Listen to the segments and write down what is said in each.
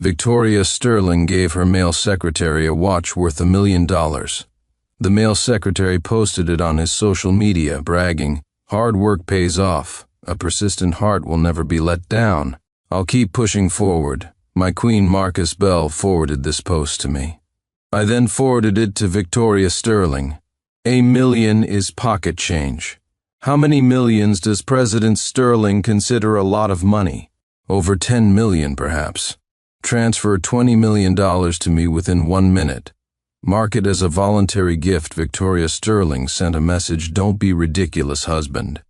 Victoria Sterling gave her male secretary a watch worth $1 million. The male secretary posted it on his social media, bragging, "Hard work pays off. A persistent heart will never be let down. I'll keep pushing forward." My queen Marcus Bell forwarded this post to me. I then forwarded it to Victoria Sterling. $1 million is pocket change. How many millions does President Sterling consider a lot of money? Over 10 million, perhaps. Transfer $20 million to me within 1 minute. Mark it as a voluntary gift. Victoria Sterling sent a message, "Don't be ridiculous, husband."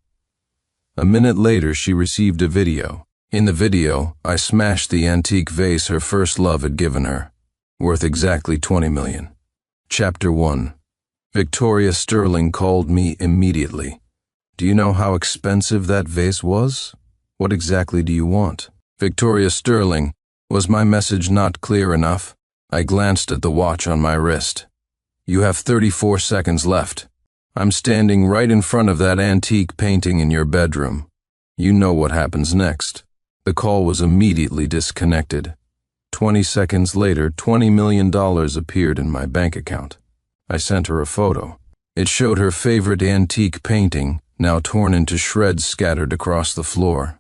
A minute later, she received a video. In the video, I smashed the antique vase her first love had given her, worth exactly $20 million. Chapter 1. Victoria Sterling called me immediately. "Do you know how expensive that vase was? What exactly do you want?" Victoria Sterling, was my message not clear enough? I glanced at the watch on my wrist. "You have 34 seconds left. I'm standing right in front of that antique painting in your bedroom. You know what happens next." The call was immediately disconnected. 20 seconds later, $20 million appeared in my bank account. I sent her a photo. It showed her favorite antique painting, now torn into shreds scattered across the floor.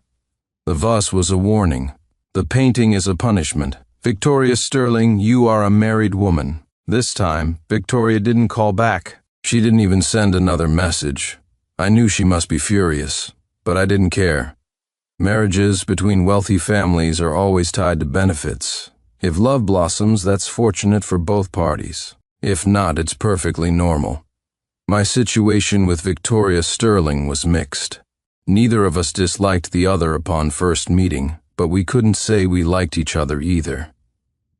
The vase was a warning. The painting is a punishment. "Victoria Sterling, you are a married woman." This time, Victoria didn't call back. She didn't even send another message. I knew she must be furious, but I didn't care. Marriages between wealthy families are always tied to benefits. If love blossoms, that's fortunate for both parties. If not, it's perfectly normal. My situation with Victoria Sterling was mixed. Neither of us disliked the other upon first meeting, but we couldn't say we liked each other either.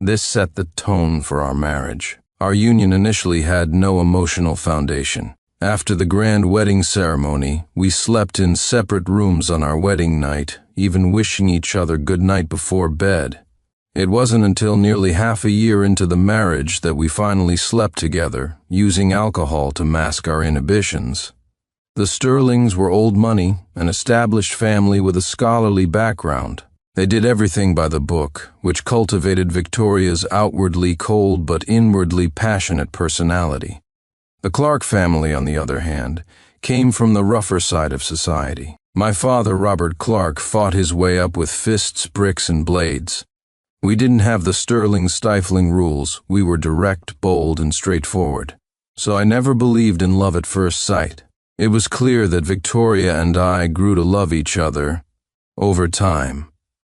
This set the tone for our marriage. Our union initially had no emotional foundation. After the grand wedding ceremony, we slept in separate rooms on our wedding night, even wishing each other good night before bed. It wasn't until nearly half a year into the marriage that we finally slept together, using alcohol to mask our inhibitions. The Sterlings were old money, an established family with a scholarly background. They did everything by the book, which cultivated Victoria's outwardly cold but inwardly passionate personality. The Clark family, on the other hand, came from the rougher side of society. My father, Robert Clark, fought his way up with fists, bricks, and blades. We didn't have the Sterling stifling rules. We were direct, bold, and straightforward. So I never believed in love at first sight. It was clear that Victoria and I grew to love each other over time.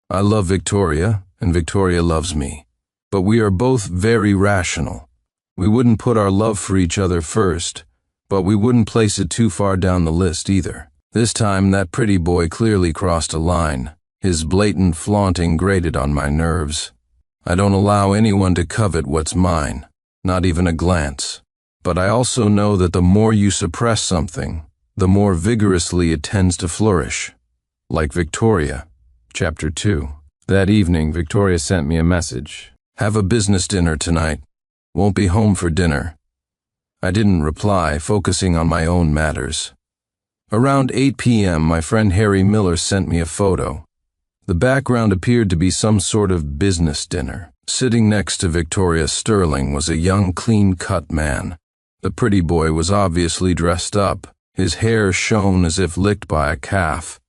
I love Victoria, and Victoria loves me. But we are both very rational. We wouldn't put our love for each other first, but we wouldn't place it too far down the list either. This time, that pretty boy clearly crossed a line. His blatant flaunting grated on my nerves. I don't allow anyone to covet what's mine, not even a glance. But I also know that the more you suppress something, the more vigorously it tends to flourish. Like Victoria. Chapter 2. That evening, Victoria sent me a message. "Have a business dinner tonight. Won't be home for dinner." I didn't reply, focusing on my own matters. Around 8 p.m., my friend Harry Miller sent me a photo. The background appeared to be some sort of business dinner. Sitting next to Victoria Sterling was a young, clean-cut man. The pretty boy was obviously dressed up. His hair shone as if licked by a calf.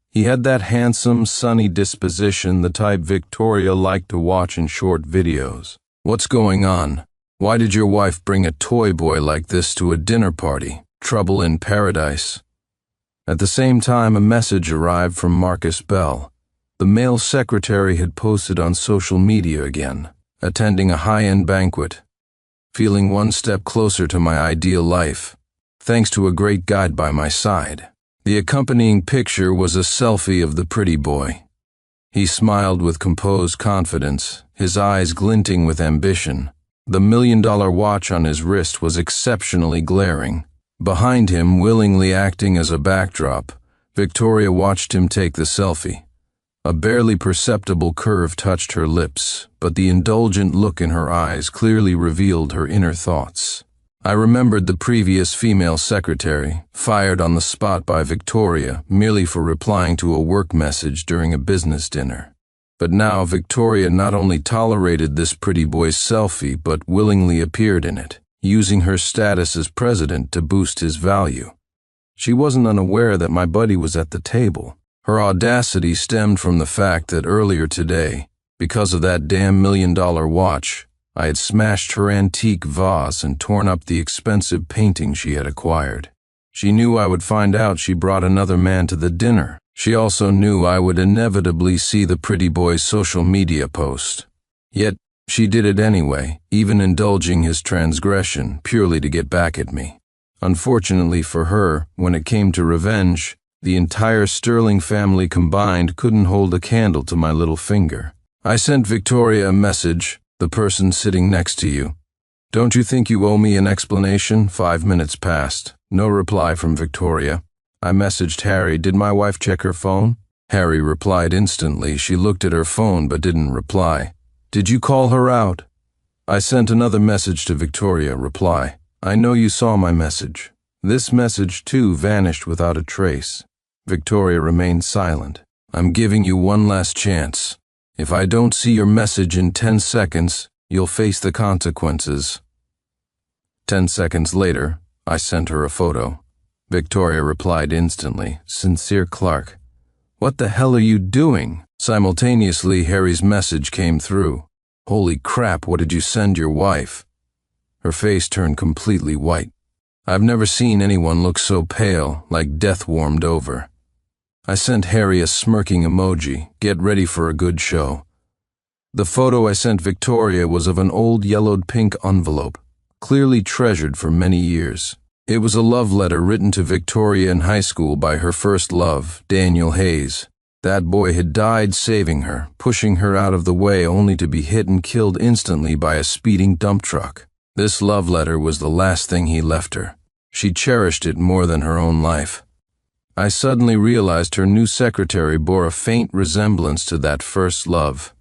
He had that handsome, sunny disposition, the type Victoria liked to watch in short videos. "What's going on? Why did your wife bring a toy boy like this to a dinner party? Trouble in paradise." At the same time, a message arrived from Marcus Bell. The male secretary had posted on social media again, attending a high-end banquet, feeling one step closer to my ideal life, thanks to a great guide by my side. The accompanying picture was a selfie of the pretty boy. He smiled with composed confidence, his eyes glinting with ambition. The $1 million watch on his wrist was exceptionally glaring. Behind him, willingly acting as a backdrop, Victoria watched him take the selfie. A barely perceptible curve touched her lips, but the indulgent look in her eyes clearly revealed her inner thoughts. I remembered the previous female secretary, fired on the spot by Victoria merely for replying to a work message during a business dinner. But now Victoria not only tolerated this pretty boy's selfie, but willingly appeared in it, using her status as president to boost his value. She wasn't unaware that my buddy was at the table. Her audacity stemmed from the fact that earlier today, because of that damn $1 million watch, I had smashed her antique vase and torn up the expensive painting she had acquired. She knew I would find out she brought another man to the dinner. She also knew I would inevitably see the pretty boy's social media post. Yet, she did it anyway, even indulging his transgression purely to get back at me. Unfortunately for her, when it came to revenge, the entire Sterling family combined couldn't hold a candle to my little finger. I sent Victoria a message, the person sitting next to you. Don't you think you owe me an explanation? 5 minutes passed. No reply from Victoria. I messaged Harry, did my wife check her phone? Harry replied instantly. She looked at her phone but didn't reply. Did you call her out? I sent another message to Victoria, reply. I know you saw my message. This message too vanished without a trace. Victoria remained silent. I'm giving you one last chance. If I don't see your message in 10 seconds, you'll face the consequences. 10 seconds later, I sent her a photo. Victoria replied instantly, Sincere Clark. What the hell are you doing? Simultaneously, Harry's message came through. Holy crap, what did you send your wife? Her face turned completely white. I've never seen anyone look so pale, like death warmed over. I sent Harry a smirking emoji, get ready for a good show. The photo I sent Victoria was of an old yellowed pink envelope, clearly treasured for many years. It was a love letter written to Victoria in high school by her first love, Daniel Hayes. That boy had died saving her, pushing her out of the way only to be hit and killed instantly by a speeding dump truck. This love letter was the last thing he left her. She cherished it more than her own life. I suddenly realized her new secretary bore a faint resemblance to that first love.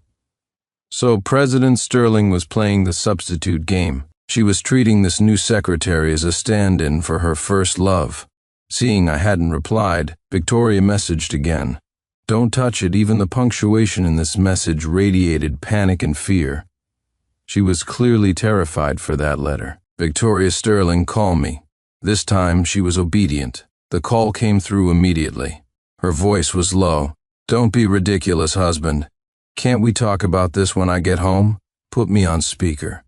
So President Sterling was playing the substitute game. She was treating this new secretary as a stand-in for her first love. Seeing I hadn't replied, Victoria messaged again. Don't touch it. Even the punctuation in this message radiated panic and fear. She was clearly terrified for that letter. Victoria Sterling, call me. This time she was obedient. The call came through immediately. Her voice was low. Don't be ridiculous, husband. Can't we talk about this when I get home? Put me on speaker.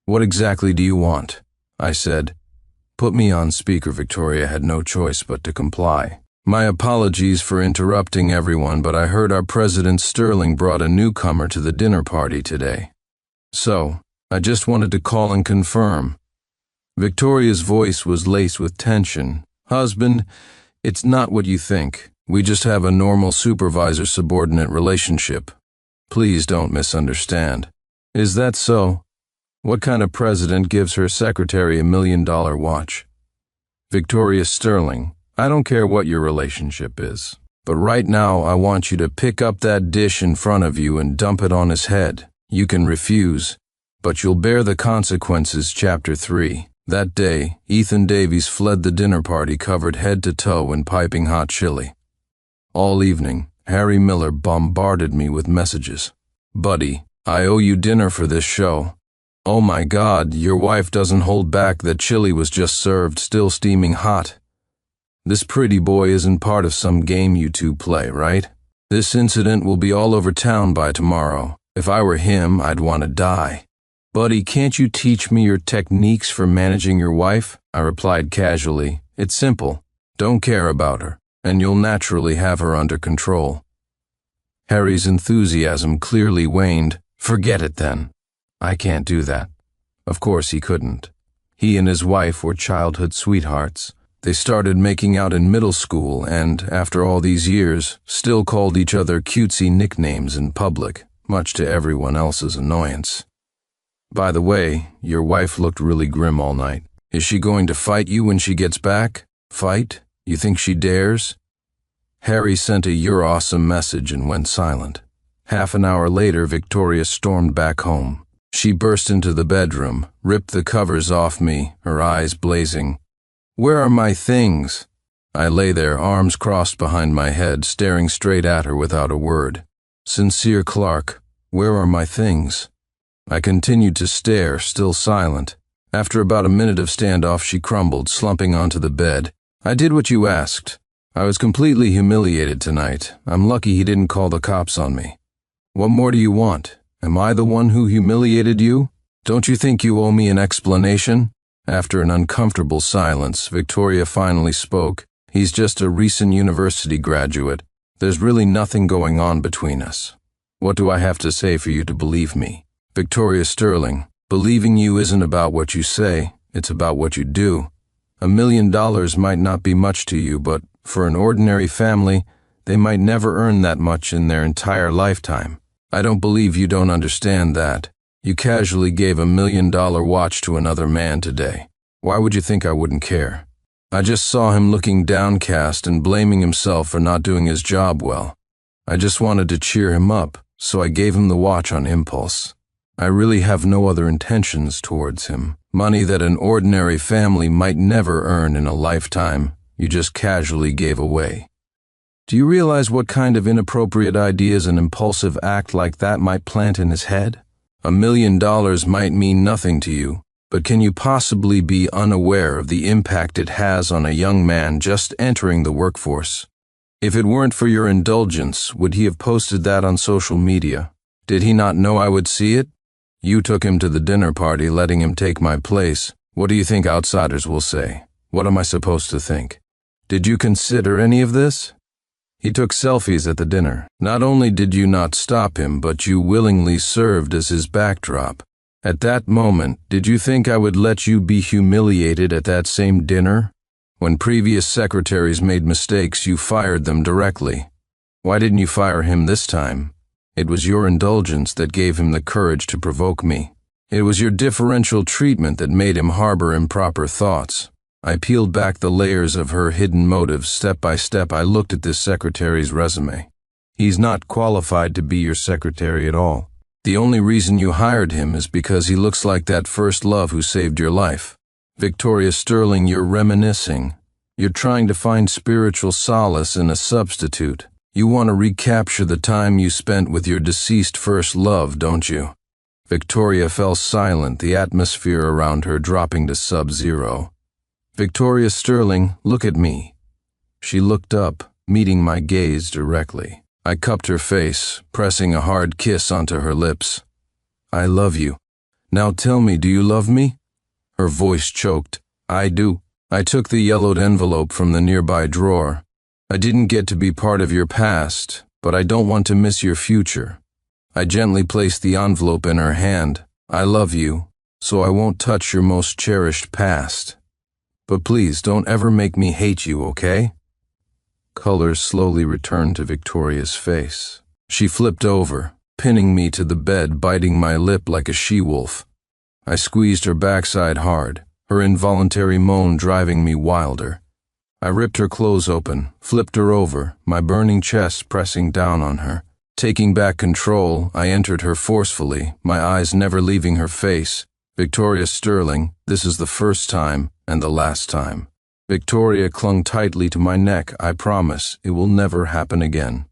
What exactly do you want? I said. Put me on speaker. Victoria had no choice but to comply. My apologies for interrupting everyone, but I heard our President Sterling brought a newcomer to the dinner party today. So, I just wanted to call and confirm. Victoria's voice was laced with tension. Husband, it's not what you think. We just have a normal supervisor-subordinate relationship. Please don't misunderstand. Is that so? What kind of president gives her secretary $1 million watch? Victoria Sterling, I don't care what your relationship is, but right now I want you to pick up that dish in front of you and dump it on his head. You can refuse, but you'll bear the consequences. Chapter 3. That day, Ethan Davies fled the dinner party covered head to toe in piping hot chili. All evening, Harry Miller bombarded me with messages. Buddy, I owe you dinner for this show. Oh my God, your wife doesn't hold back. That chili was just served, still steaming hot. This pretty boy isn't part of some game you two play, right? This incident will be all over town by tomorrow. If I were him, I'd want to die. Buddy, can't you teach me your techniques for managing your wife? I replied casually. It's simple. Don't care about her, and you'll naturally have her under control. Harry's enthusiasm clearly waned. Forget it then. I can't do that. Of course he couldn't. He and his wife were childhood sweethearts. They started making out in middle school and, after all these years, still called each other cutesy nicknames in public, much to everyone else's annoyance. By the way, your wife looked really grim all night. Is she going to fight you when she gets back? Fight? You think she dares? Harry sent a "You're awesome" message and went silent. Half an hour later, Victoria stormed back home. She burst into the bedroom, ripped the covers off me, her eyes blazing. Where are my things? I lay there, arms crossed behind my head, staring straight at her without a word. Sincere Clark, where are my things? I continued to stare, still silent. After about a minute of standoff, she crumbled, slumping onto the bed. I did what you asked. I was completely humiliated tonight. I'm lucky he didn't call the cops on me. What more do you want? Am I the one who humiliated you? Don't you think you owe me an explanation? After an uncomfortable silence, Victoria finally spoke. He's just a recent university graduate. There's really nothing going on between us. What do I have to say for you to believe me? Victoria Sterling, believing you isn't about what you say, it's about what you do. $1 million might not be much to you, but for an ordinary family, they might never earn that much in their entire lifetime. I don't believe you don't understand that. You casually gave $1 million watch to another man today. Why would you think I wouldn't care? I just saw him looking downcast and blaming himself for not doing his job well. I just wanted to cheer him up, so I gave him the watch on impulse. I really have no other intentions towards him. Money that an ordinary family might never earn in a lifetime, you just casually gave away. Do you realize what kind of inappropriate ideas an impulsive act like that might plant in his head? $1 million might mean nothing to you, but can you possibly be unaware of the impact it has on a young man just entering the workforce? If it weren't for your indulgence, would he have posted that on social media? Did he not know I would see it? You took him to the dinner party, letting him take my place. What do you think outsiders will say? What am I supposed to think? Did you consider any of this? He took selfies at the dinner. Not only did you not stop him, but you willingly served as his backdrop. At that moment, did you think I would let you be humiliated at that same dinner? When previous secretaries made mistakes, you fired them directly. Why didn't you fire him this time? It was your indulgence that gave him the courage to provoke me. It was your differential treatment that made him harbor improper thoughts. I peeled back the layers of her hidden motives. Step by step, I looked at this secretary's resume. He's not qualified to be your secretary at all. The only reason you hired him is because he looks like that first love who saved your life. Victoria Sterling, you're reminiscing. You're trying to find spiritual solace in a substitute. You want to recapture the time you spent with your deceased first love, don't you? Victoria fell silent, the atmosphere around her dropping to sub-zero. Victoria Sterling, look at me. She looked up, meeting my gaze directly. I cupped her face, pressing a hard kiss onto her lips. I love you. Now tell me, do you love me? Her voice choked. I do. I took the yellowed envelope from the nearby drawer. I didn't get to be part of your past, but I don't want to miss your future. I gently placed the envelope in her hand. I love you, so I won't touch your most cherished past. But please don't ever make me hate you, okay? Color slowly returned to Victoria's face. She flipped over, pinning me to the bed, biting my lip like a she-wolf. I squeezed her backside hard, her involuntary moan driving me wilder. I ripped her clothes open, flipped her over, my burning chest pressing down on her. Taking back control, I entered her forcefully, my eyes never leaving her face. Victoria Sterling, this is the first time and the last time. Victoria clung tightly to my neck. I promise it will never happen again.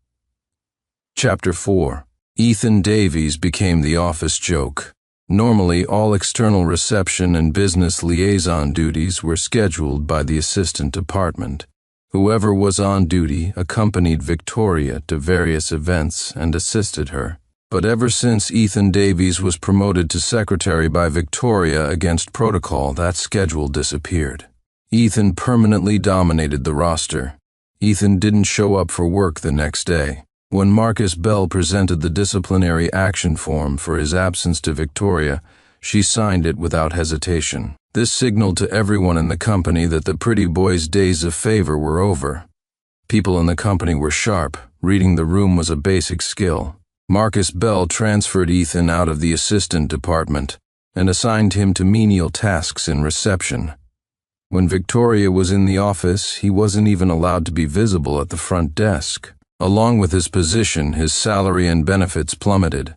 Chapter 4. Ethan Davies became the office joke. Normally, all external reception and business liaison duties were scheduled by the assistant department. Whoever was on duty accompanied Victoria to various events and assisted her. But ever since Ethan Davies was promoted to secretary by Victoria against protocol, that schedule disappeared. Ethan permanently dominated the roster. Ethan didn't show up for work the next day. When Marcus Bell presented the disciplinary action form for his absence to Victoria, she signed it without hesitation. This signaled to everyone in the company that the pretty boy's days of favor were over. People in the company were sharp. Reading the room was a basic skill. Marcus Bell transferred Ethan out of the assistant department and assigned him to menial tasks in reception. When Victoria was in the office, he wasn't even allowed to be visible at the front desk. Along with his position, his salary and benefits plummeted.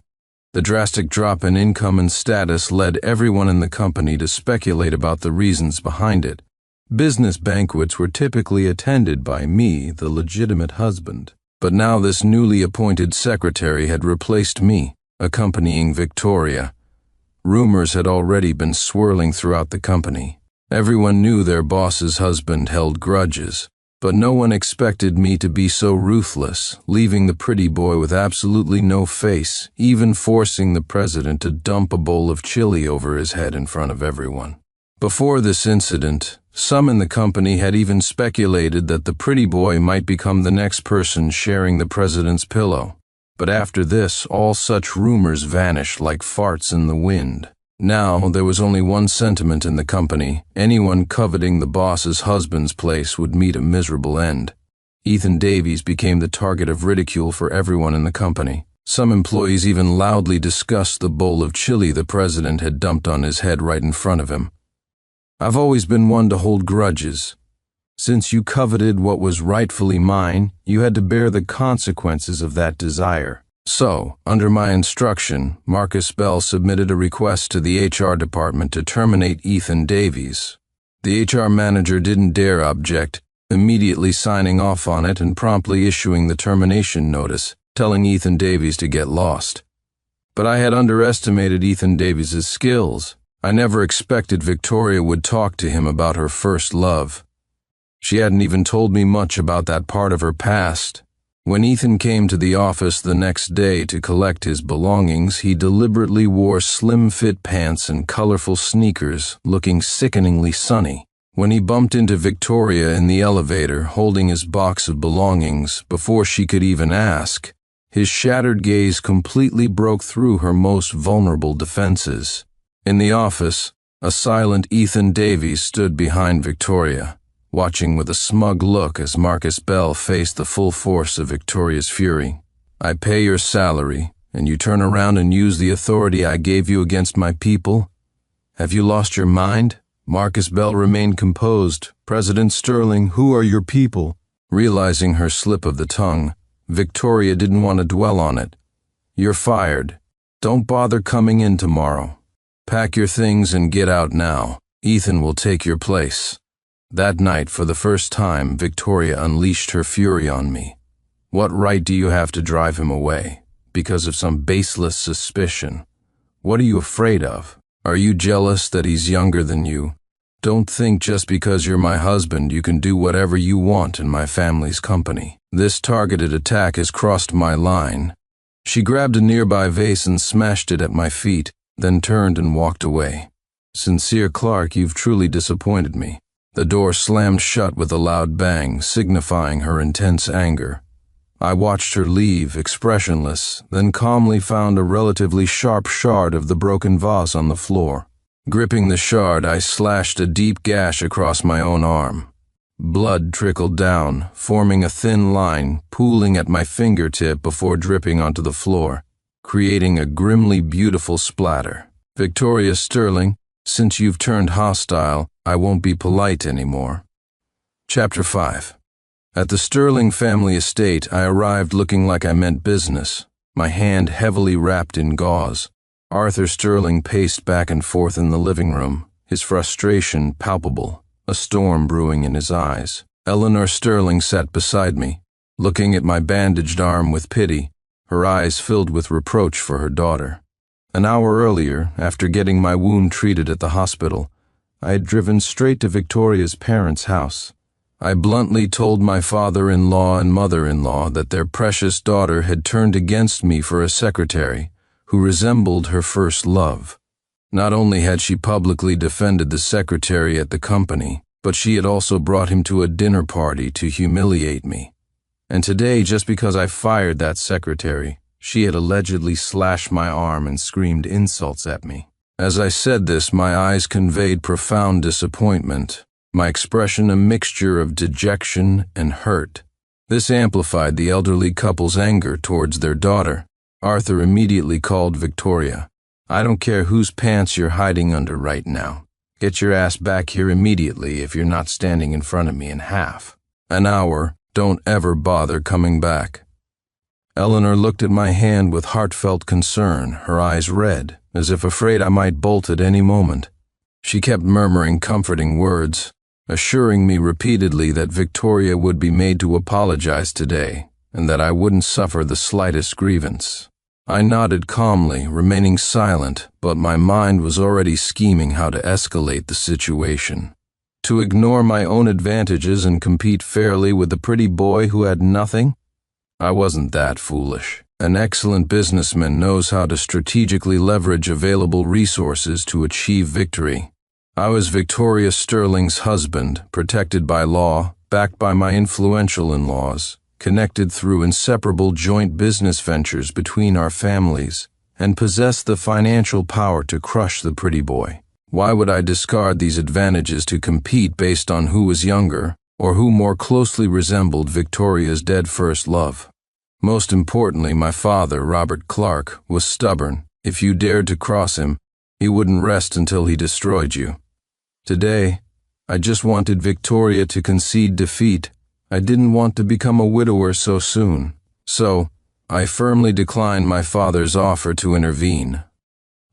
The drastic drop in income and status led everyone in the company to speculate about the reasons behind it. Business banquets were typically attended by me, the legitimate husband. But now this newly appointed secretary had replaced me, accompanying Victoria. Rumors had already been swirling throughout the company. Everyone knew their boss's husband held grudges, but no one expected me to be so ruthless, leaving the pretty boy with absolutely no face, even forcing the president to dump a bowl of chili over his head in front of everyone. Before this incident, some in the company had even speculated that the pretty boy might become the next person sharing the president's pillow. But after this, all such rumors vanished like farts in the wind. Now, there was only one sentiment in the company: anyone coveting the boss's husband's place would meet a miserable end. Ethan Davies became the target of ridicule for everyone in the company. Some employees even loudly discussed the bowl of chili the president had dumped on his head right in front of him. I've always been one to hold grudges. Since you coveted what was rightfully mine, you had to bear the consequences of that desire. So, under my instruction, Marcus Bell submitted a request to the HR department to terminate Ethan Davies. The HR manager didn't dare object, immediately signing off on it and promptly issuing the termination notice, telling Ethan Davies to get lost. But I had underestimated Ethan Davies' skills. I never expected Victoria would talk to him about her first love. She hadn't even told me much about that part of her past. When Ethan came to the office the next day to collect his belongings, he deliberately wore slim-fit pants and colorful sneakers, looking sickeningly sunny. When he bumped into Victoria in the elevator, holding his box of belongings, before she could even ask, his shattered gaze completely broke through her most vulnerable defenses. In the office, a silent Ethan Davies stood behind Victoria, watching with a smug look as Marcus Bell faced the full force of Victoria's fury. I pay your salary, and you turn around and use the authority I gave you against my people? Have you lost your mind? Marcus Bell remained composed. President Sterling, who are your people? Realizing her slip of the tongue, Victoria didn't want to dwell on it. You're fired. Don't bother coming in tomorrow. Pack your things and get out now. Ethan will take your place. That night, for the first time, Victoria unleashed her fury on me. What right do you have to drive him away? Because of some baseless suspicion. What are you afraid of? Are you jealous that he's younger than you? Don't think just because you're my husband you can do whatever you want in my family's company. This targeted attack has crossed my line. She grabbed a nearby vase and smashed it at my feet, then turned and walked away. Sincere Clark, you've truly disappointed me. The door slammed shut with a loud bang, signifying her intense anger. I watched her leave, expressionless, then calmly found a relatively sharp shard of the broken vase on the floor. Gripping the shard, I slashed a deep gash across my own arm. Blood trickled down, forming a thin line, pooling at my fingertip before dripping onto the floor, creating a grimly beautiful splatter. Victoria Sterling, since you've turned hostile, I won't be polite anymore. Chapter 5. At the Sterling family estate, I arrived looking like I meant business, my hand heavily wrapped in gauze. Arthur Sterling paced back and forth in the living room, his frustration palpable, a storm brewing in his eyes. Eleanor Sterling sat beside me, looking at my bandaged arm with pity, her eyes filled with reproach for her daughter. An hour earlier, after getting my wound treated at the hospital, I had driven straight to Victoria's parents' house. I bluntly told my father-in-law and mother-in-law that their precious daughter had turned against me for a secretary who resembled her first love. Not only had she publicly defended the secretary at the company, but she had also brought him to a dinner party to humiliate me. And today, just because I fired that secretary, she had allegedly slashed my arm and screamed insults at me. As I said this, my eyes conveyed profound disappointment, my expression a mixture of dejection and hurt. This amplified the elderly couple's anger towards their daughter. Arthur immediately called Victoria. I don't care whose pants you're hiding under right now. Get your ass back here immediately if you're not standing in front of me in half. An hour, don't ever bother coming back. Eleanor looked at my hand with heartfelt concern, her eyes red, as if afraid I might bolt at any moment. She kept murmuring comforting words, assuring me repeatedly that Victoria would be made to apologize today, and that I wouldn't suffer the slightest grievance. I nodded calmly, remaining silent, but my mind was already scheming how to escalate the situation. To ignore my own advantages and compete fairly with the pretty boy who had nothing? I wasn't that foolish. An excellent businessman knows how to strategically leverage available resources to achieve victory. I was Victoria Sterling's husband, protected by law, backed by my influential in-laws, connected through inseparable joint business ventures between our families, and possessed the financial power to crush the pretty boy. Why would I discard these advantages to compete based on who was younger, or who more closely resembled Victoria's dead first love? Most importantly, my father, Robert Clark, was stubborn. If you dared to cross him, he wouldn't rest until he destroyed you. Today, I just wanted Victoria to concede defeat. I didn't want to become a widower so soon. So, I firmly declined my father's offer to intervene.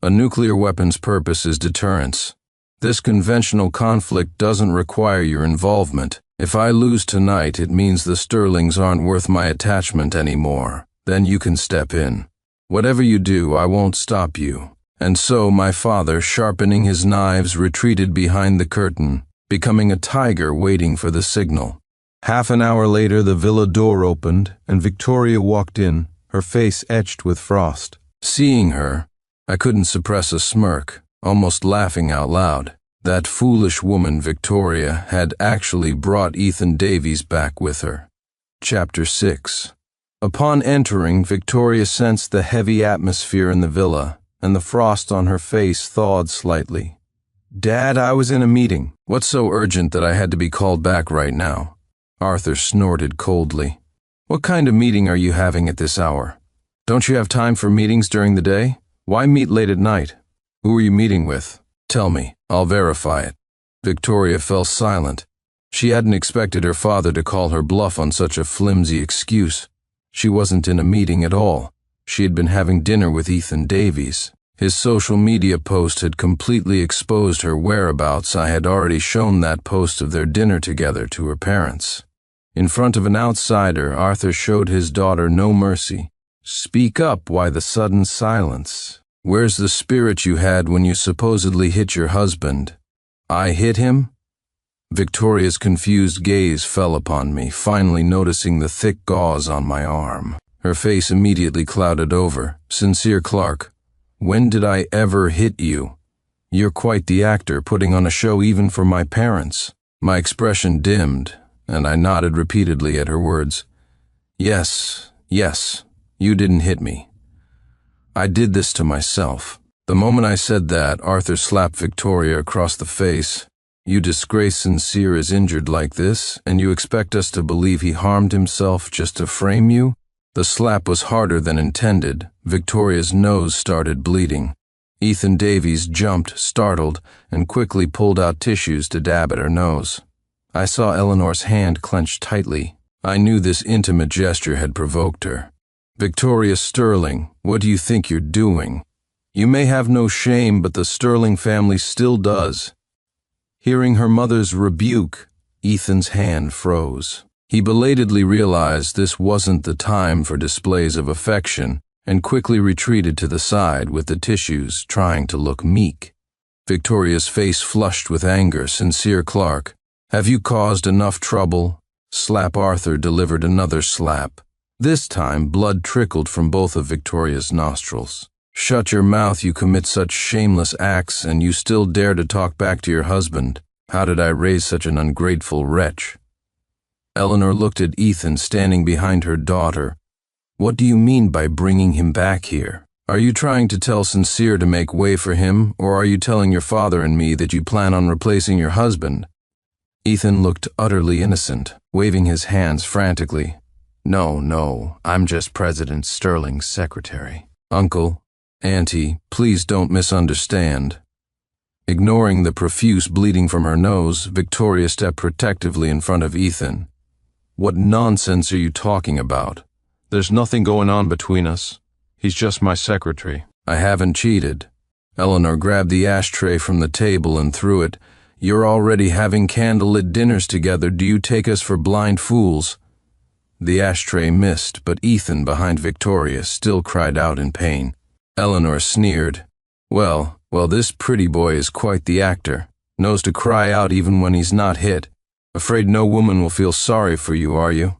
A nuclear weapon's purpose is deterrence. This conventional conflict doesn't require your involvement. If I lose tonight, it means the Sterlings aren't worth my attachment anymore. Then you can step in. Whatever you do, I won't stop you. And so my father, sharpening his knives, retreated behind the curtain, becoming a tiger waiting for the signal. Half an hour later, the villa door opened, and Victoria walked in, her face etched with frost. Seeing her, I couldn't suppress a smirk, almost laughing out loud. That foolish woman, Victoria, had actually brought Ethan Davies back with her. Chapter 6. Upon entering, Victoria sensed the heavy atmosphere in the villa, and the frost on her face thawed slightly. "Dad, I was in a meeting. What's so urgent that I had to be called back right now?" Arthur snorted coldly. "What kind of meeting are you having at this hour? Don't you have time for meetings during the day? Why meet late at night? Who are you meeting with? Tell me, I'll verify it." Victoria fell silent. She hadn't expected her father to call her bluff on such a flimsy excuse. She wasn't in a meeting at all. She had been having dinner with Ethan Davies. His social media post had completely exposed her whereabouts. I had already shown that post of their dinner together to her parents. In front of an outsider, Arthur showed his daughter no mercy. "Speak up, why the sudden silence? Where's the spirit you had when you supposedly hit your husband?" "I hit him?" Victoria's confused gaze fell upon me, finally noticing the thick gauze on my arm. Her face immediately clouded over. "Sincere Clark, when did I ever hit you? You're quite the actor, putting on a show even for my parents." My expression dimmed, and I nodded repeatedly at her words. Yes, you didn't hit me. I did this to myself." The moment I said that, Arthur slapped Victoria across the face. "You disgrace Sincere is injured like this, and you expect us to believe he harmed himself just to frame you?" The slap was harder than intended. Victoria's nose started bleeding. Ethan Davies jumped, startled, and quickly pulled out tissues to dab at her nose. I saw Eleanor's hand clench tightly. I knew this intimate gesture had provoked her. "Victoria Sterling, what do you think you're doing? You may have no shame, but the Sterling family still does." Hearing her mother's rebuke, Ethan's hand froze. He belatedly realized this wasn't the time for displays of affection, and quickly retreated to the side with the tissues, trying to look meek. Victoria's face flushed with anger. "Sincere Clark, have you caused enough trouble?" Slap Arthur delivered another slap. This time, blood trickled from both of Victoria's nostrils. "Shut your mouth, you commit such shameless acts, and you still dare to talk back to your husband. How did I raise such an ungrateful wretch?" Eleanor looked at Ethan standing behind her daughter. "What do you mean by bringing him back here? Are you trying to tell Sincere to make way for him, or are you telling your father and me that you plan on replacing your husband?" Ethan looked utterly innocent, waving his hands frantically. No, I'm just President Sterling's secretary." "Uncle, Auntie, please don't misunderstand." Ignoring the profuse bleeding from her nose, Victoria stepped protectively in front of Ethan. "What nonsense are you talking about? There's nothing going on between us. He's just my secretary." "I haven't cheated." Eleanor grabbed the ashtray from the table and threw it. "You're already having candlelit dinners together. Do you take us for blind fools?" The ashtray missed, but Ethan behind Victoria still cried out in pain. Eleanor sneered. Well, this pretty boy is quite the actor. Knows to cry out even when he's not hit. Afraid no woman will feel sorry for you, are you?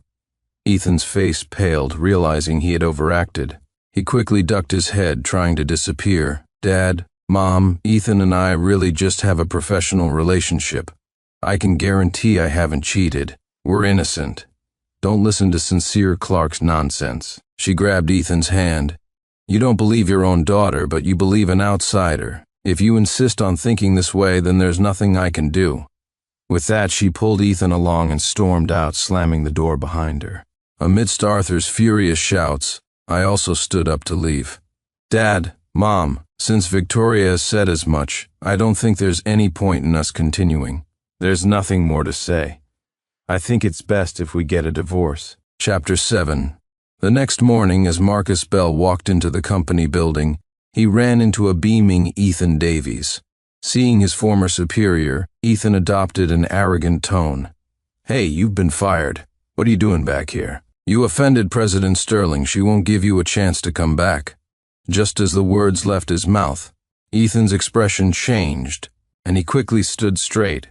Ethan's face paled, realizing he had overacted. He quickly ducked his head, trying to disappear. Dad, Mom, Ethan and I really just have a professional relationship. I can guarantee I haven't cheated. We're innocent. Don't listen to Sincere Clark's nonsense. She grabbed Ethan's hand. You don't believe your own daughter, but you believe an outsider. If you insist on thinking this way, then there's nothing I can do. With that, she pulled Ethan along and stormed out, slamming the door behind her. Amidst Arthur's furious shouts, I also stood up to leave. Dad, Mom, since Victoria has said as much, I don't think there's any point in us continuing. There's nothing more to say. I think it's best if we get a divorce. Chapter 7. The next morning, as Marcus Bell walked into the company building, he ran into a beaming Ethan Davies. Seeing his former superior, Ethan adopted an arrogant tone. Hey, you've been fired. What are you doing back here? You offended President Sterling. She won't give you a chance to come back. Just as the words left his mouth, Ethan's expression changed, and he quickly stood straight.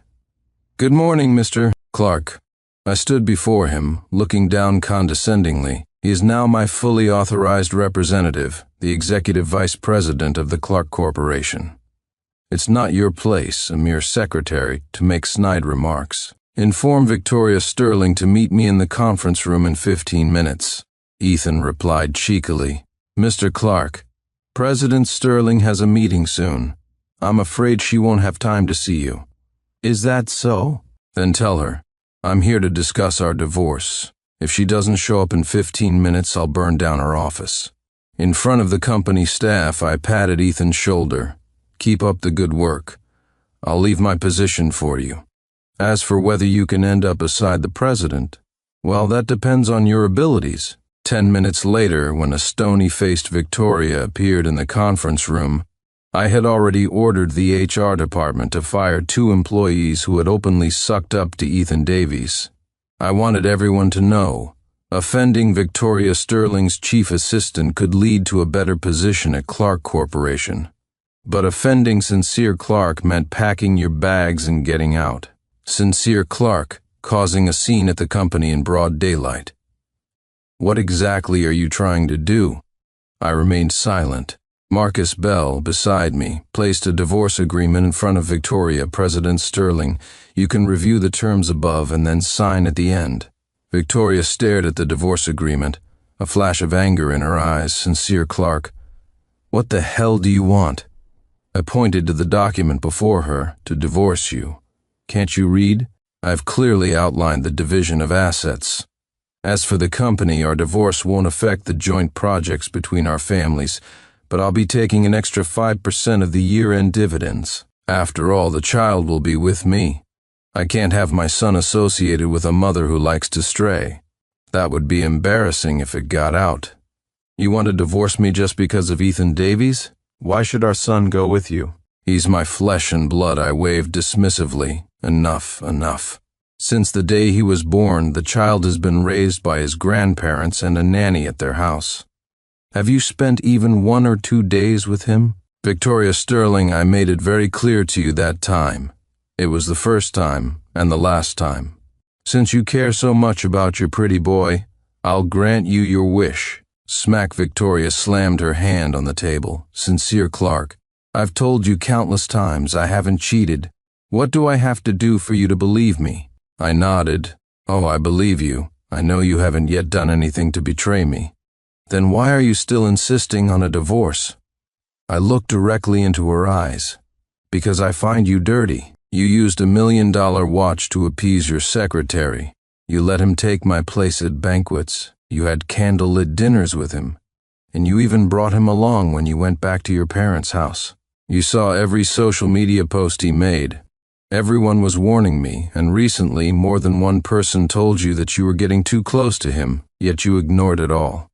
Good morning, Mr. Clark. I stood before him, looking down condescendingly. He is now my fully authorized representative, the executive vice president of the Clark Corporation. It's not your place, a mere secretary, to make snide remarks. Inform Victoria Sterling to meet me in the conference room in 15 minutes. Ethan replied cheekily. Mr. Clark, President Sterling has a meeting soon. I'm afraid she won't have time to see you. Is that so? Then tell her. I'm here to discuss our divorce. If she doesn't show up in 15 minutes, I'll burn down her office. In front of the company staff, I patted Ethan's shoulder. Keep up the good work. I'll leave my position for you. As for whether you can end up beside the president, well, that depends on your abilities. 10 minutes later, when a stony-faced Victoria appeared in the conference room, I had already ordered the HR department to fire 2 employees who had openly sucked up to Ethan Davies. I wanted everyone to know, offending Victoria Sterling's chief assistant could lead to a better position at Clark Corporation. But offending Sincere Clark meant packing your bags and getting out. Sincere Clark, causing a scene at the company in broad daylight. What exactly are you trying to do? I remained silent. Marcus Bell, beside me, placed a divorce agreement in front of Victoria, President Sterling. You can review the terms above and then sign at the end. Victoria stared at the divorce agreement, a flash of anger in her eyes. Sincere Clark, what the hell do you want? I pointed to the document before her. To divorce you. Can't you read? I've clearly outlined the division of assets. As for the company, our divorce won't affect the joint projects between our families, but I'll be taking an extra 5% of the year-end dividends. After all, the child will be with me. I can't have my son associated with a mother who likes to stray. That would be embarrassing if it got out. You want to divorce me just because of Ethan Davies? Why should our son go with you? He's my flesh and blood, I waved dismissively. Enough. Since the day he was born, the child has been raised by his grandparents and a nanny at their house. Have you spent even 1 or 2 days with him? Victoria Sterling, I made it very clear to you that time. It was the first time and the last time. Since you care so much about your pretty boy, I'll grant you your wish. Smack. Victoria slammed her hand on the table. Sincere Clark, I've told you countless times I haven't cheated. What do I have to do for you to believe me? I nodded. Oh, I believe you. I know you haven't yet done anything to betray me. Then why are you still insisting on a divorce? I looked directly into her eyes. Because I find you dirty. You used $1 million watch to appease your secretary. You let him take my place at banquets. You had candlelit dinners with him. And you even brought him along when you went back to your parents' house. You saw every social media post he made. Everyone was warning me, and recently more than one person told you that you were getting too close to him, yet you ignored it all.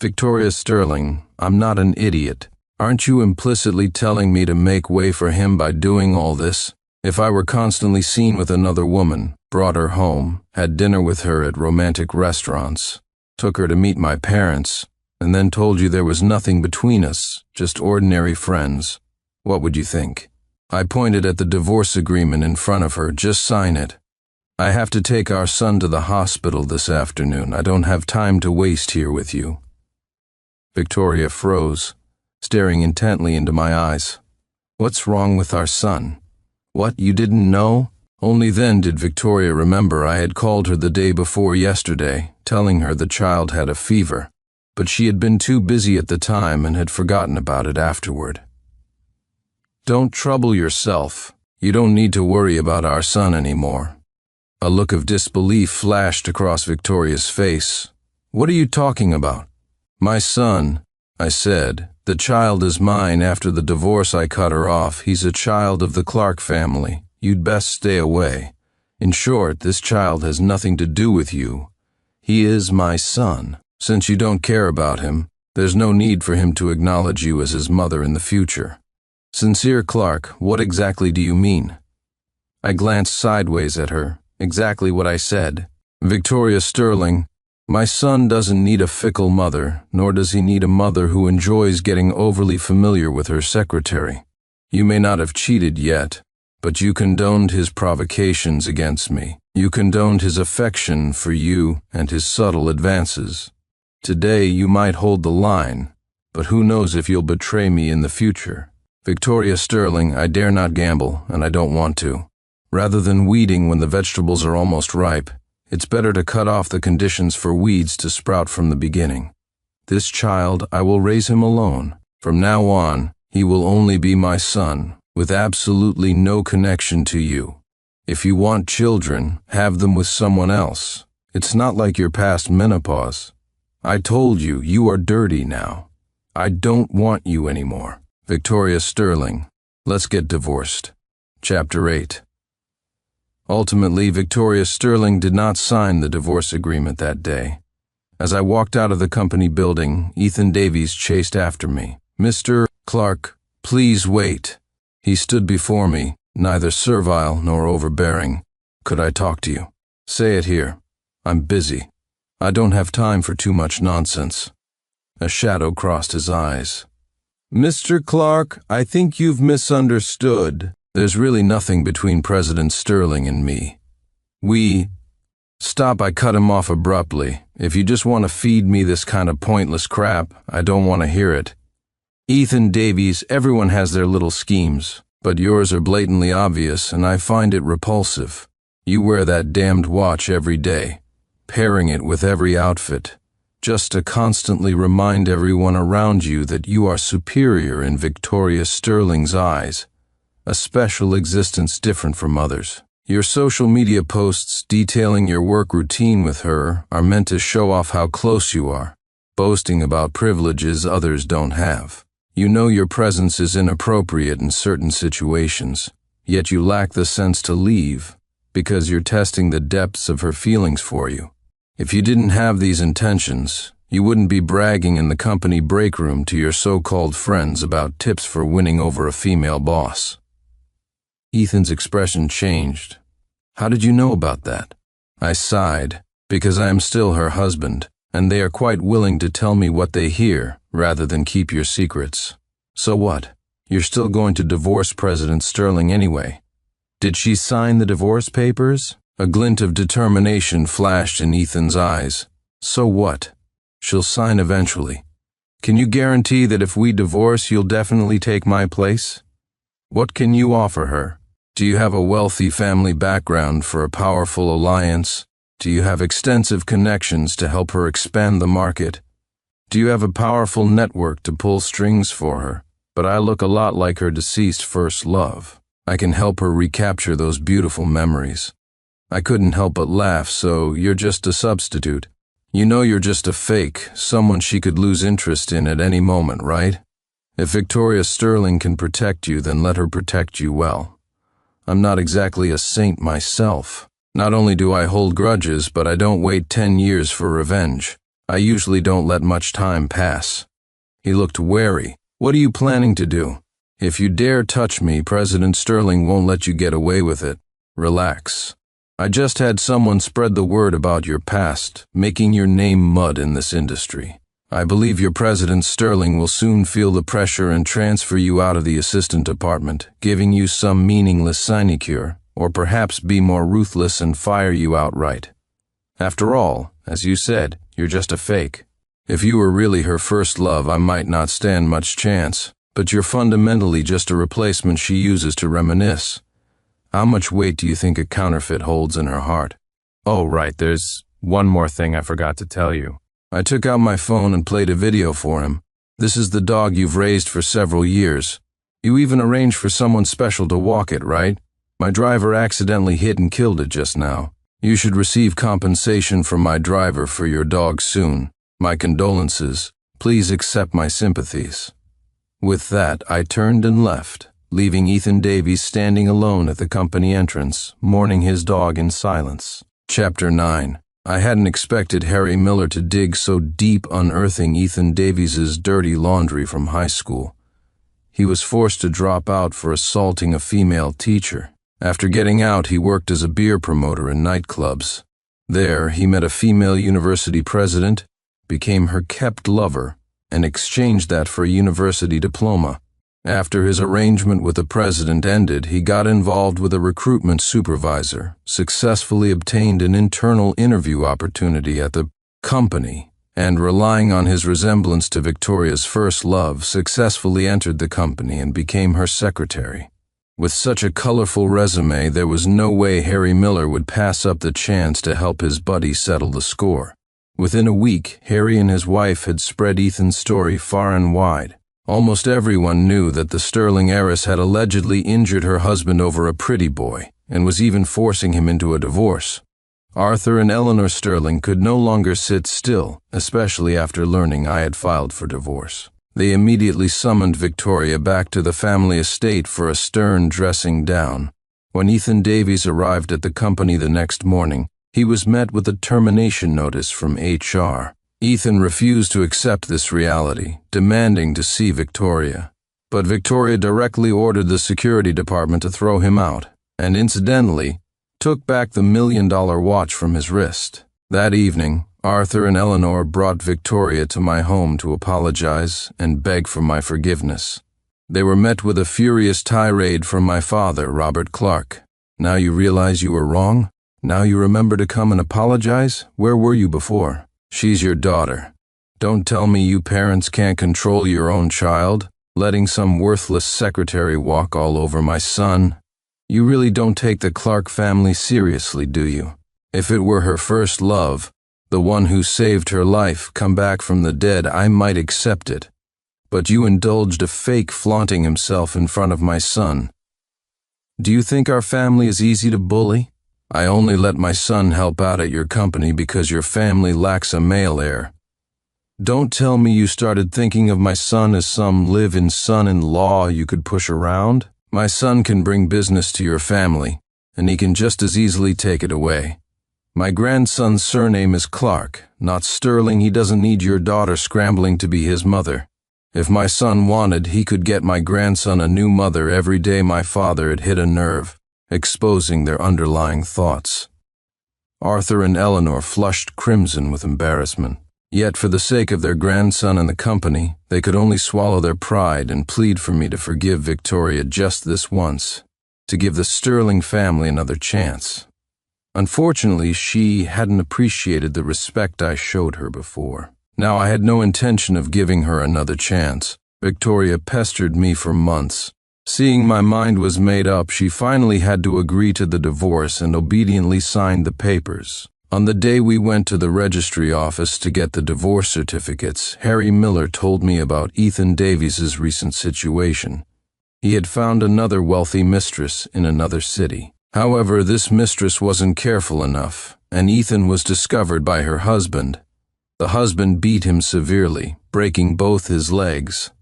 Victoria Sterling, I'm not an idiot. Aren't you implicitly telling me to make way for him by doing all this? If I were constantly seen with another woman, brought her home, had dinner with her at romantic restaurants, took her to meet my parents, and then told you there was nothing between us, just ordinary friends, what would you think? I pointed at the divorce agreement in front of her. Just sign it. I have to take our son to the hospital this afternoon. I don't have time to waste here with you. Victoria froze, staring intently into my eyes. What's wrong with our son? What, you didn't know? Only then did Victoria remember I had called her the day before yesterday, telling her the child had a fever, but she had been too busy at the time and had forgotten about it afterward. Don't trouble yourself. You don't need to worry about our son anymore. A look of disbelief flashed across Victoria's face. What are you talking about? My son, I said. The child is mine. After the divorce I cut her off. He's a child of the Clark family. You'd best stay away. In short, this child has nothing to do with you. He is my son. Since you don't care about him, there's no need for him to acknowledge you as his mother in the future. Sincere Clark, what exactly do you mean? I glanced sideways at her. Exactly what I said. Victoria Sterling, my son doesn't need a fickle mother, nor does he need a mother who enjoys getting overly familiar with her secretary. You may not have cheated yet, but you condoned his provocations against me. You condoned his affection for you and his subtle advances. Today you might hold the line, but who knows if you'll betray me in the future. Victoria Sterling, I dare not gamble, and I don't want to. Rather than weeding when the vegetables are almost ripe, it's better to cut off the conditions for weeds to sprout from the beginning. This child, I will raise him alone. From now on, he will only be my son, with absolutely no connection to you. If you want children, have them with someone else. It's not like you're past menopause. I told you, you are dirty now. I don't want you anymore. Victoria Sterling, let's get divorced. Chapter 8. Ultimately, Victoria Sterling did not sign the divorce agreement that day. As I walked out of the company building, Ethan Davies chased after me. Mr. Clark, please wait. He stood before me, neither servile nor overbearing. Could I talk to you? Say it here. I'm busy. I don't have time for too much nonsense. A shadow crossed his eyes. Mr. Clark, I think you've misunderstood. There's really nothing between President Sterling and me. Stop, I cut him off abruptly. If you just want to feed me this kind of pointless crap, I don't want to hear it. Ethan Davies, everyone has their little schemes, but yours are blatantly obvious, and I find it repulsive. You wear that damned watch every day, pairing it with every outfit, just to constantly remind everyone around you that you are superior in Victoria Sterling's eyes, a special existence different from others. Your social media posts detailing your work routine with her are meant to show off how close you are, boasting about privileges others don't have. You know your presence is inappropriate in certain situations, yet you lack the sense to leave because you're testing the depths of her feelings for you. If you didn't have these intentions, you wouldn't be bragging in the company break room to your so-called friends about tips for winning over a female boss. Ethan's expression changed. How did you know about that? I sighed, because I am still her husband, and they are quite willing to tell me what they hear, rather than keep your secrets. So what? You're still going to divorce President Sterling anyway. Did she sign the divorce papers? A glint of determination flashed in Ethan's eyes. So what? She'll sign eventually. Can you guarantee that if we divorce, you'll definitely take my place? What can you offer her? Do you have a wealthy family background for a powerful alliance? Do you have extensive connections to help her expand the market? Do you have a powerful network to pull strings for her? But I look a lot like her deceased first love. I can help her recapture those beautiful memories. I couldn't help but laugh. So you're just a substitute. You know you're just a fake, someone she could lose interest in at any moment, right? If Victoria Sterling can protect you, then let her protect you well. I'm not exactly a saint myself. Not only do I hold grudges, but I don't wait 10 years for revenge. I usually don't let much time pass. He looked wary. What are you planning to do? If you dare touch me, President Sterling won't let you get away with it. Relax. I just had someone spread the word about your past, making your name mud in this industry. I believe your president Sterling will soon feel the pressure and transfer you out of the assistant department, giving you some meaningless sinecure, or perhaps be more ruthless and fire you outright. After all, as you said, you're just a fake. If you were really her first love, I might not stand much chance, but you're fundamentally just a replacement she uses to reminisce. How much weight do you think a counterfeit holds in her heart? Oh, right, there's one more thing I forgot to tell you. I took out my phone and played a video for him. This is the dog you've raised for several years. You even arranged for someone special to walk it, right? My driver accidentally hit and killed it just now. You should receive compensation from my driver for your dog soon. My condolences. Please accept my sympathies. With that, I turned and left, leaving Ethan Davies standing alone at the company entrance, mourning his dog in silence. Chapter 9. I hadn't expected Harry Miller to dig so deep, unearthing Ethan Davies's dirty laundry from high school. He was forced to drop out for assaulting a female teacher. After getting out, he worked as a beer promoter in nightclubs. There, he met a female university president, became her kept lover, and exchanged that for a university diploma. After his arrangement with the president ended, he got involved with a recruitment supervisor, successfully obtained an internal interview opportunity at the company, and relying on his resemblance to Victoria's first love, successfully entered the company and became her secretary. With such a colorful resume, there was no way Harry Miller would pass up the chance to help his buddy settle the score. Within a week, Harry and his wife had spread Ethan's story far and wide. Almost everyone knew that the Sterling heiress had allegedly injured her husband over a pretty boy, and was even forcing him into a divorce. Arthur and Eleanor Sterling could no longer sit still, especially after learning I had filed for divorce. They immediately summoned Victoria back to the family estate for a stern dressing down. When Ethan Davies arrived at the company the next morning, he was met with a termination notice from HR. Ethan refused to accept this reality, demanding to see Victoria. But Victoria directly ordered the security department to throw him out, and incidentally, took back the $1 million watch from his wrist. That evening, Arthur and Eleanor brought Victoria to my home to apologize and beg for my forgiveness. They were met with a furious tirade from my father, Robert Clark. Now you realize you were wrong? Now you remember to come and apologize? Where were you before? She's your daughter. Don't tell me you parents can't control your own child, letting some worthless secretary walk all over my son. You really don't take the Clark family seriously, do you? If it were her first love, the one who saved her life, come back from the dead, I might accept it. But you indulged a fake flaunting himself in front of my son. Do you think our family is easy to bully? I only let my son help out at your company because your family lacks a male heir. Don't tell me you started thinking of my son as some live-in son-in-law you could push around. My son can bring business to your family, and he can just as easily take it away. My grandson's surname is Clark, not Sterling. He doesn't need your daughter scrambling to be his mother. If my son wanted, he could get my grandson a new mother every day my father had hit a nerve, exposing their underlying thoughts. Arthur and Eleanor flushed crimson with embarrassment. Yet for the sake of their grandson and the company, they could only swallow their pride and plead for me to forgive Victoria just this once, to give the Sterling family another chance. Unfortunately, she hadn't appreciated the respect I showed her before. Now I had no intention of giving her another chance. Victoria pestered me for months. Seeing my mind was made up, she finally had to agree to the divorce and obediently signed the papers. On the day we went to the registry office to get the divorce certificates, Harry Miller told me about Ethan Davies's recent situation. He had found another wealthy mistress in another city. However, this mistress wasn't careful enough, and Ethan was discovered by her husband. The husband beat him severely, breaking both his legs.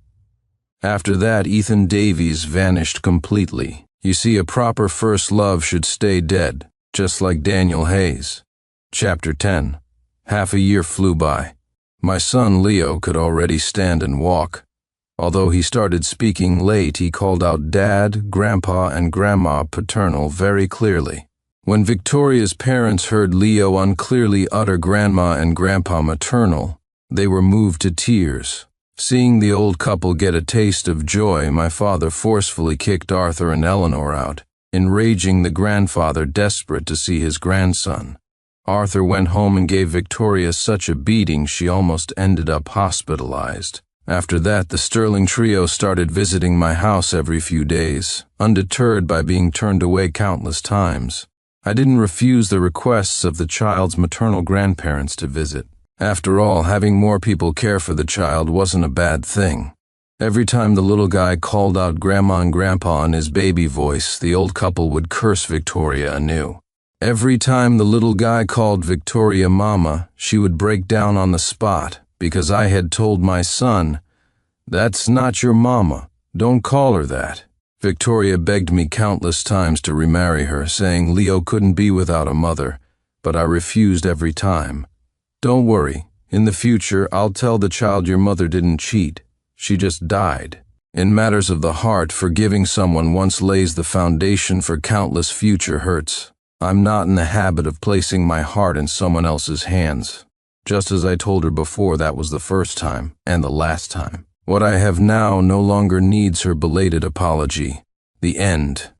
After that, Ethan Davies vanished completely. You see, a proper first love should stay dead, just like Daniel Hayes. Chapter 10. Half a year flew by. My son Leo could already stand and walk. Although he started speaking late, he called out Dad, Grandpa, and Grandma paternal very clearly. When Victoria's parents heard Leo unclearly utter grandma and grandpa maternal, they were moved to tears. Seeing the old couple get a taste of joy, my father forcefully kicked Arthur and Eleanor out, enraging the grandfather desperate to see his grandson. Arthur went home and gave Victoria such a beating she almost ended up hospitalized. After that, the Sterling trio started visiting my house every few days, undeterred by being turned away countless times. I didn't refuse the requests of the child's maternal grandparents to visit. After all, having more people care for the child wasn't a bad thing. Every time the little guy called out Grandma and Grandpa in his baby voice, the old couple would curse Victoria anew. Every time the little guy called Victoria Mama, she would break down on the spot, because I had told my son, "That's not your mama. Don't call her that." Victoria begged me countless times to remarry her, saying Leo couldn't be without a mother, but I refused every time. "Don't worry. In the future, I'll tell the child your mother didn't cheat. She just died." In matters of the heart, forgiving someone once lays the foundation for countless future hurts. I'm not in the habit of placing my heart in someone else's hands. Just as I told her before, that was the first time and the last time. What I have now no longer needs her belated apology. The end.